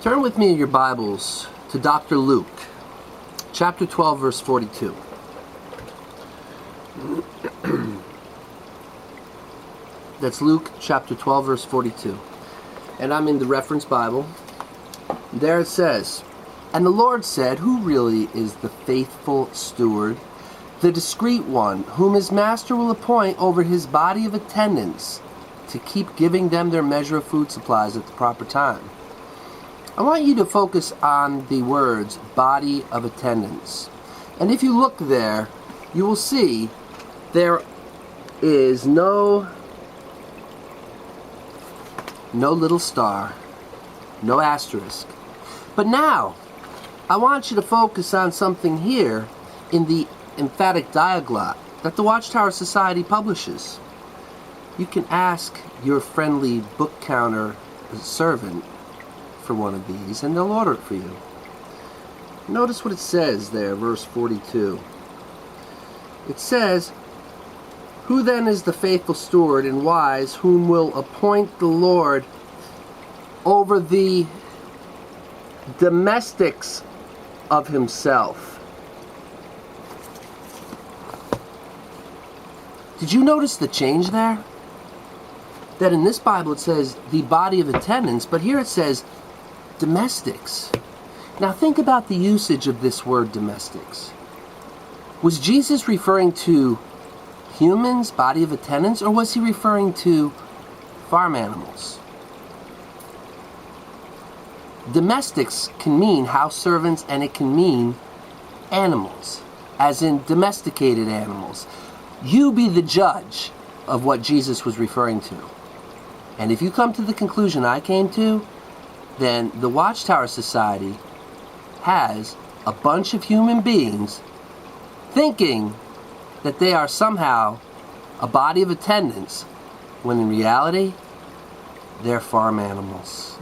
Turn with me in your Bibles to Dr. Luke, chapter 12, verse 42. That's Luke chapter 12, verse 42. And I'm in the reference Bible. There it says, "And the Lord said, who really is the faithful steward, the discreet one, whom his master will appoint over his body of attendants to keep giving them their measure of food supplies at the proper time?" I want you to focus on the words body of attendants. And if you look there, you will see there is no little star, no asterisk. But now, I want you to focus on something here in the emphatic diaglot that the Watchtower Society publishes. You can ask your friendly book counter servant for one of these, and they'll order it for you. Notice what it says there, verse 42. It says, "Who then is the faithful steward and wise, whom will appoint the Lord over the domestics of himself?" Did you notice the change there? That in this Bible it says the body of attendants, but here it says domestics. Now think about the usage of this word domestics. Was Jesus referring to humans, body of attendants, or was he referring to farm animals? Domestics can mean house servants, and it can mean animals, as in domesticated animals. You be the judge of what Jesus was referring to. And if you come to the conclusion I came to, then the Watchtower Society has a bunch of human beings thinking that they are somehow a body of attendants, when in reality, they're farm animals.